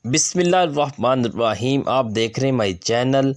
بسم اللہ الرحمن الرحیم۔ آپ دیکھ رہے ہیں my channel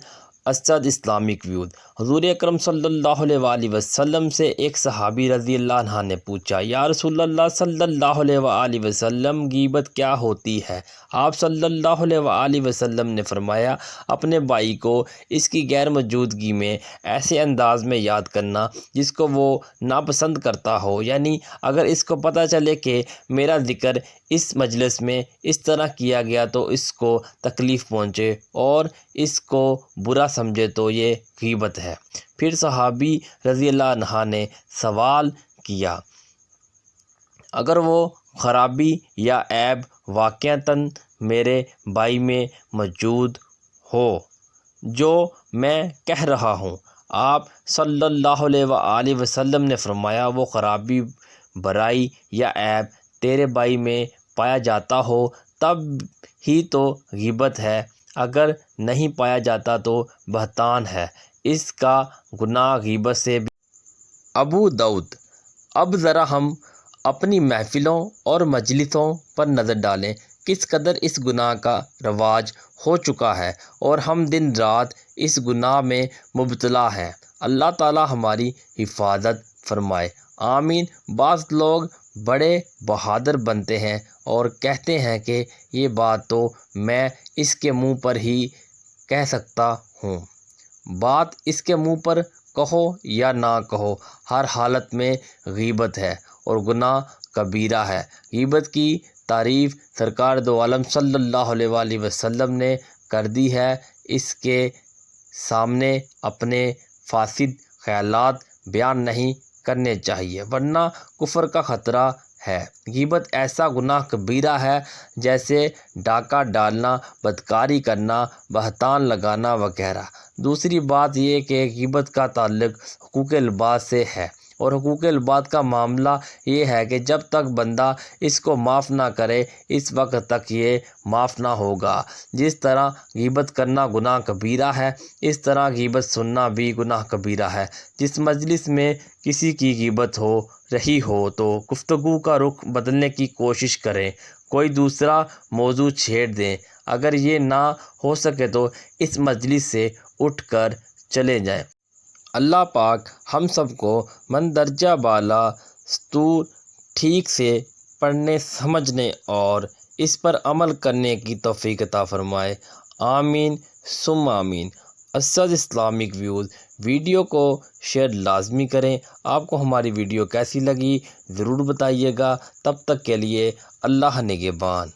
Asad Islamic views. حضور اکرم صلی اللہ علیہ وآلہ وسلم سے ایک صحابی رضی اللہ عنہ نے پوچھا، یا رسول اللہ صلی اللہ علیہ وآلہ وسلم، غیبت کیا ہوتی ہے؟ آپ صلی اللہ علیہ وآلہ وسلم نے فرمایا، اپنے بھائی کو اس کی غیر موجودگی میں ایسے انداز میں یاد کرنا جس کو وہ ناپسند کرتا ہو، یعنی اگر اس کو پتہ چلے کہ میرا ذکر اس مجلس میں اس طرح کیا گیا تو اس کو تکلیف پہنچے اور اس کو برا سمجھے تو یہ غیبت ہے۔ پھر صحابی رضی اللہ عنہ نے سوال کیا، اگر وہ خرابی یا عیب واقعتاً میرے بھائی میں موجود ہو جو میں کہہ رہا ہوں؟ آپ صلی اللہ علیہ وآلہ وسلم نے فرمایا، وہ خرابی، برائی یا عیب تیرے بھائی میں پایا جاتا ہو تب ہی تو غیبت ہے، اگر نہیں پایا جاتا تو بہتان ہے، اس کا گناہ غیبت سے بھی۔ ابو داؤد۔ اب ذرا ہم اپنی محفلوں اور مجلسوں پر نظر ڈالیں، کس قدر اس گناہ کا رواج ہو چکا ہے اور ہم دن رات اس گناہ میں مبتلا ہیں۔ اللہ تعالی ہماری حفاظت فرمائے، آمین۔ بعض لوگ بڑے بہادر بنتے ہیں اور کہتے ہیں کہ یہ بات تو میں اس کے منہ پر ہی کہہ سکتا ہوں۔ بات اس کے منہ پر کہو یا نہ کہو، ہر حالت میں غیبت ہے اور گناہ کبیرہ ہے۔ غیبت کی تعریف سرکار دو عالم صلی اللہ علیہ وآلہ وسلم نے کر دی ہے۔ اس کے سامنے اپنے فاسد خیالات بیان نہیں کرنے چاہیے ورنہ کفر کا خطرہ ہے۔ غیبت ایسا گناہ کبیرہ ہے جیسے ڈاکہ ڈالنا، بدکاری کرنا، بہتان لگانا وغیرہ۔ دوسری بات یہ کہ غیبت کا تعلق حقوق العباد سے ہے، اور حقوق العباد کا معاملہ یہ ہے کہ جب تک بندہ اس کو معاف نہ کرے اس وقت تک یہ معاف نہ ہوگا۔ جس طرح غیبت کرنا گناہ کبیرہ ہے، اس طرح غیبت سننا بھی گناہ کبیرہ ہے۔ جس مجلس میں کسی کی غیبت ہو رہی ہو تو گفتگو کا رخ بدلنے کی کوشش کریں، کوئی دوسرا موضوع چھیڑ دیں۔ اگر یہ نہ ہو سکے تو اس مجلس سے اٹھ کر چلے جائیں۔ اللہ پاک ہم سب کو مندرجہ بالا سطور ٹھیک سے پڑھنے، سمجھنے اور اس پر عمل کرنے کی توفیق عطا فرمائے، آمین ثم آمین۔ اسد اسلامک ویوز ویڈیو کو شیئر لازمی کریں۔ آپ کو ہماری ویڈیو کیسی لگی ضرور بتائیے گا۔ تب تک کے لیے اللہ نگہبان۔